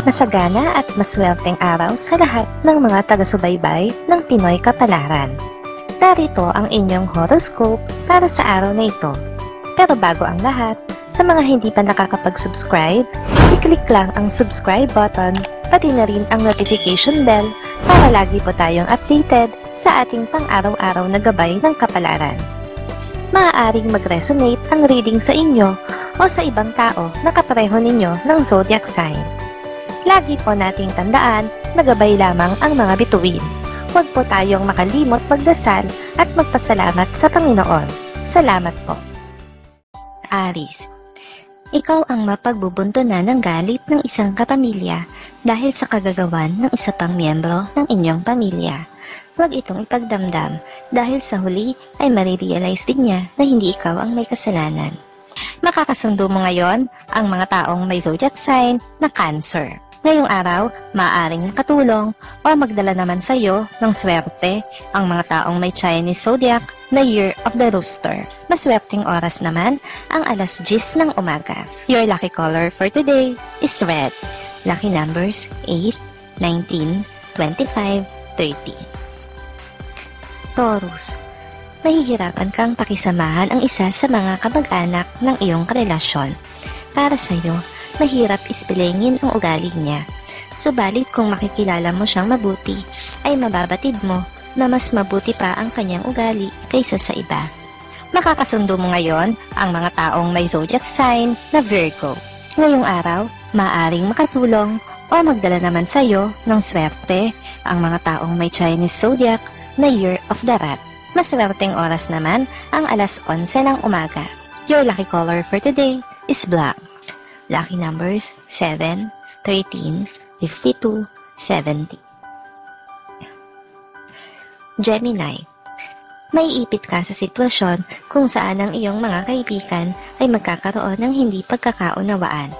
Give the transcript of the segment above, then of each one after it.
Masagana at maswerteng araw sa lahat ng mga taga-subaybay ng Pinoy Kapalaran. Narito ang inyong horoscope para sa araw na ito. Pero bago ang lahat, sa mga hindi pa nakakapag-subscribe, i-click lang ang subscribe button, pati na rin ang notification bell para lagi po tayong updated sa ating pang-araw-araw na gabay ng kapalaran. Maaaring mag-resonate ang reading sa inyo o sa ibang tao na kapareho ninyo ng zodiac sign. Lagi po nating tandaan na gabay lamang ang mga bituin. Huwag po tayong makalimot magdasal at magpasalamat sa Panginoon. Salamat po. Aries, ikaw ang mapagbubuntunan ng galit ng isang kapamilya dahil sa kagagawan ng isa pang miyembro ng inyong pamilya. Huwag itong ipagdamdam dahil sa huli ay marirealize din niya na hindi ikaw ang may kasalanan. Makakasundo mo ngayon ang mga taong may zodiac sign na Cancer. Ngayong araw, maaaring makatulong o magdala naman sa iyo ng swerte ang mga taong may Chinese zodiac na Year of the Rooster. Maswerteng oras naman ang alas 10 ng umaga. Your lucky color for today is red. Lucky numbers 8, 19, 25, 30. Taurus, mahihirapan kang pakisamahan ang isa sa mga kamag-anak ng iyong karelasyon. Para sa iyo, mahirap ispilengin ang ugali niya. Subalit kung makikilala mo siyang mabuti, ay mababatid mo na mas mabuti pa ang kanyang ugali kaysa sa iba. Makakasundo mo ngayon ang mga taong may zodiac sign na Virgo. Ngayong araw, maaaring makatulong o magdala naman sa iyo ng swerte ang mga taong may Chinese zodiac na Year of the Rat. Maswerteng oras naman ang alas 11 ng umaga. Your lucky color for today is black. Lucky numbers 7, 13, 52, 70. Gemini, maiipit ka sa sitwasyon kung saan ang iyong mga kaibigan ay magkakaroon ng hindi pagkakaunawaan.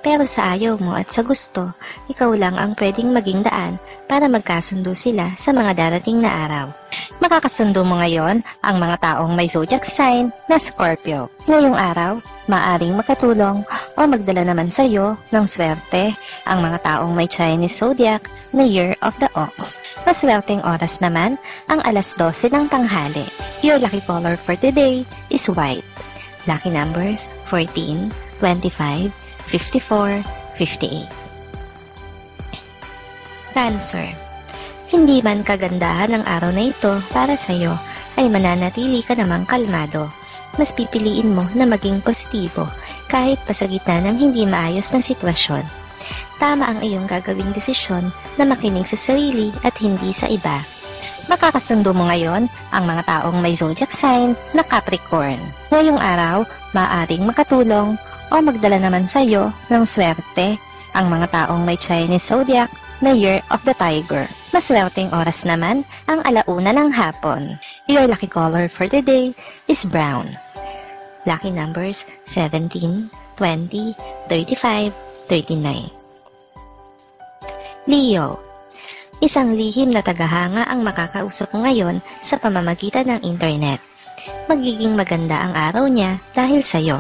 Pero sa ayaw mo at sa gusto, ikaw lang ang pwedeng maging daan para magkasundo sila sa mga darating na araw. Makakasundo mo ngayon ang mga taong may zodiac sign na Scorpio. Ngayong araw, maaring makatulong o magdala naman sa iyo ng swerte ang mga taong may Chinese zodiac na Year of the Ox. Maswerteng oras naman ang alas 12 ng tanghali. Your lucky color for today is white. Lucky numbers 14, 25, 54, 58. Cancer, hindi man kagandahan ang araw na ito para sa iyo, ay mananatili ka namang kalmado. Mas pipiliin mo na maging positibo kahit pa sa gitna ng hindi maayos na sitwasyon. Tama ang iyong gagawing desisyon na makinig sa sarili at hindi sa iba. Makakasundo mo ngayon ang mga taong may zodiac sign na Capricorn. Ngayong araw, maaaring makatulong o magdala naman sa iyo ng swerte ang mga taong may Chinese zodiac na Year of the Tiger. Maswerteng oras naman ang alauna ng hapon. Your lucky color for today is brown. Lucky numbers 17, 20, 35, 39. Leo, isang lihim na tagahanga ang makakausap mo ngayon sa pamamagitan ng internet. Magiging maganda ang araw niya dahil sa iyo.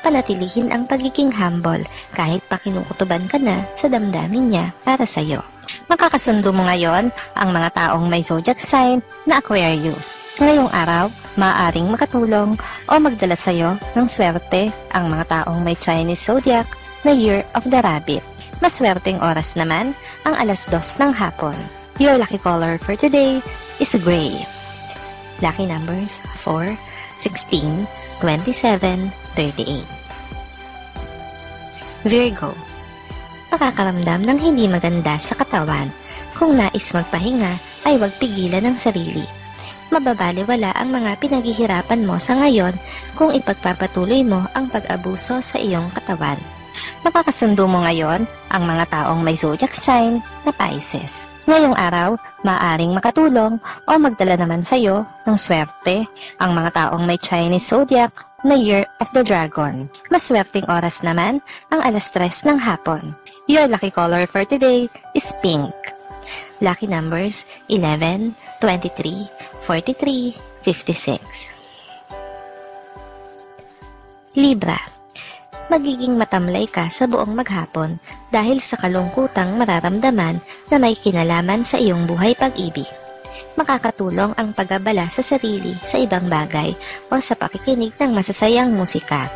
Panatilihin ang pagiging humble kahit pa kinukutuban ka na sa damdamin niya para sa iyo. Makakasundo mo ngayon ang mga taong may zodiac sign na Aquarius. Ngayong araw, maaaring makatulong o magdala sa iyo ng swerte ang mga taong may Chinese zodiac na Year of the Rabbit. Maswerteng oras naman ang alas 2 ng hapon. Your lucky color for today is gray. Lucky numbers 4, 16, 27, 38. Virgo, makakaramdam ng hindi maganda sa katawan. Kung nais magpahinga, ay huwag pigilan ang sarili. Mababaliwala ang mga pinaghihirapan mo sa ngayon kung ipagpapatuloy mo ang pag-abuso sa iyong katawan. Makakasundo mo ngayon ang mga taong may zodiac sign na Pisces. Ngayong araw, maaaring makatulong o magdala naman sa iyo ng swerte ang mga taong may Chinese zodiac na Year of the Dragon. Maswerteng oras naman ang alas 3 ng hapon. Your lucky color for today is pink. Lucky numbers 11, 23, 43, 56. Libra, magiging matamlay ka sa buong maghapon dahil sa kalungkutang mararamdaman na may kinalaman sa iyong buhay pag-ibig. Makakatulong ang pag-abala sa sarili sa ibang bagay o sa pakikinig ng masasayang musika.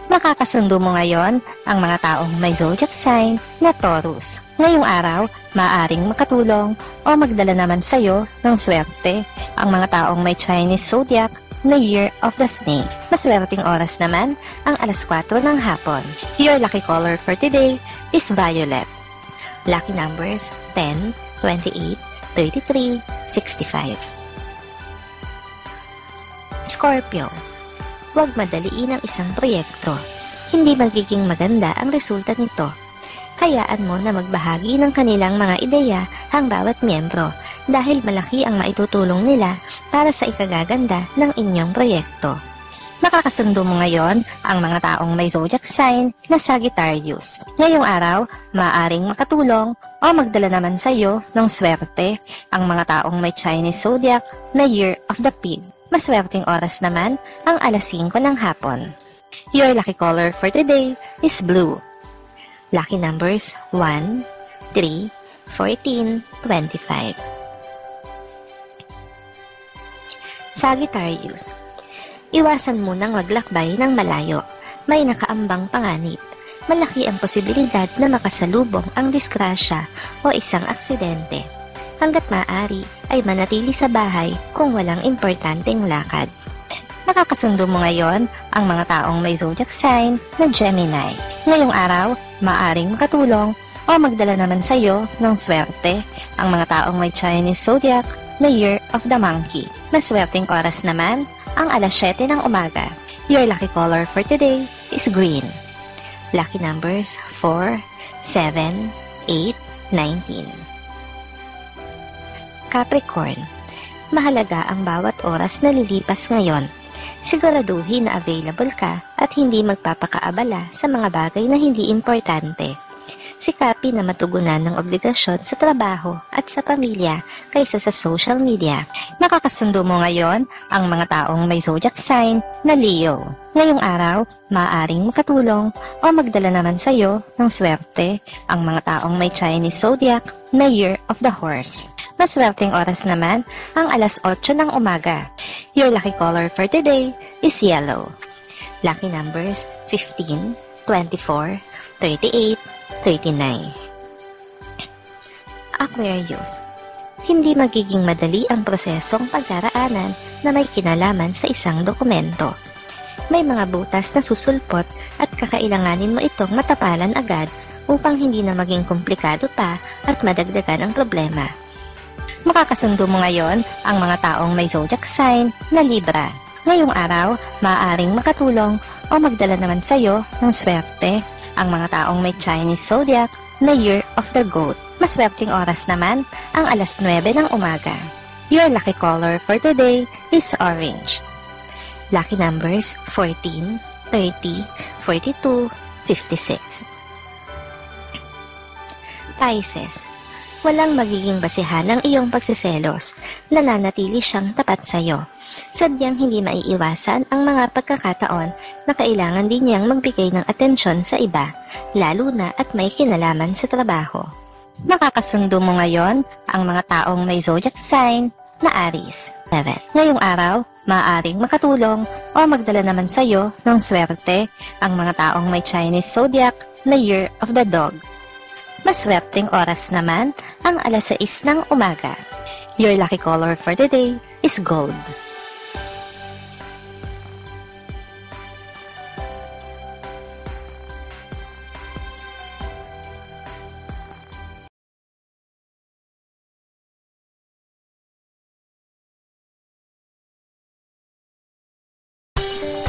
Makakasundo mo ngayon ang mga taong may zodiac sign na Taurus. Ngayong araw, maaaring makatulong o magdala naman sa iyo ng swerte ang mga taong may Chinese zodiac na Year of the Snake. Maswerteng oras naman ang alas 4 ng hapon. Your lucky color for today is violet. Lucky numbers 10, 28, 33, 65. Scorpio. Huwag madaliin ang isang proyekto. Hindi magiging maganda ang resulta nito. Hayaan mo na magbahagi ng kanilang mga ideya ang bawat miyembro dahil malaki ang maitutulong nila para sa ikagaganda ng inyong proyekto. Makakasundo mo ngayon ang mga taong may zodiac sign na Sagittarius. Ngayong araw, maaaring makatulong o magdala naman sa iyo ng swerte ang mga taong may Chinese zodiac na Year of the Pig. Maswerteng oras naman ang alas 5 ng hapon. Your lucky color for today is blue. Lucky numbers 1, 3, 14, 25. Sagittarius. Iwasan munang maglakbay ng malayo. May nakaambang panganib. Malaki ang posibilidad na makasalubong ang disgrasya o isang aksidente. Hanggat maaari ay manatili sa bahay kung walang importanteng lakad. Makakasundo mo ngayon ang mga taong may zodiac sign na Gemini. Ngayong araw, maaaring makatulong o magdala naman sa iyo ng swerte ang mga taong may Chinese zodiac na Year of the Monkey. Maswerteng oras naman ang alas 7 ng umaga. Your lucky color for today is green. Lucky numbers 4, 7, 8, 19. Capricorn. Mahalaga ang bawat oras na lilipas ngayon. Siguraduhin na available ka at hindi magpapakaabala sa mga bagay na hindi importante. Sikapin na matugunan ng obligasyon sa trabaho at sa pamilya kaysa sa social media. Makakasundo mo ngayon ang mga taong may zodiac sign na Leo. Ngayong araw, maaaring makatulong o magdala naman sa iyo ng swerte ang mga taong may Chinese zodiac na Year of the Horse. Maswerteng oras naman ang alas 8 ng umaga. Your lucky color for today is yellow. Lucky numbers 15, 24, 38, 39. Aquarius. Hindi magiging madali ang prosesong pagdaraanan na may kinalaman sa isang dokumento. May mga butas na susulpot at kakailanganin mo itong matapalan agad upang hindi na maging komplikado pa at madagdagan ang problema. Makakasundo mo ngayon ang mga taong may zodiac sign na Libra. Ngayong araw, maaaring makatulong o magdala naman sa iyo ng swerte ang mga taong may Chinese zodiac na Year of the Goat. Maswerteng oras naman ang alas 9 ng umaga. Your lucky color for today is orange. Lucky numbers 14, 30, 42, 56. Pisces. Walang magiging basihan ng iyong pagsiselos. Nananatili siyang tapat sa iyo. Sadyang hindi maiiwasan ang mga pagkakataon na kailangan din niyang magbigay ng atensyon sa iba, lalo na at may kinalaman sa trabaho. Makakasundo mo ngayon ang mga taong may zodiac sign na Aries. 7. Ngayong araw, maaaring makatulong o magdala naman sa iyo ng swerte ang mga taong may Chinese zodiac na Year of the Dog. Maswerteng oras naman ang alas 6 ng umaga. Your lucky color for today is gold.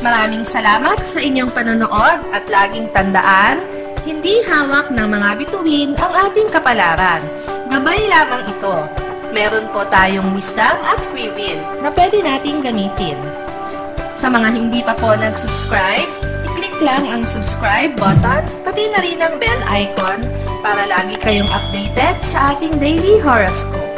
Maraming salamat sa inyong panonood at laging tandaan, hindi hawak ng mga bituin ang ating kapalaran. Gabay lamang ito. Meron po tayong wisdom at free will na pwede nating gamitin. Sa mga hindi pa po nag-subscribe, i-click lang ang subscribe button, pati na rin ang bell icon para lagi kayong updated sa ating daily horoscope.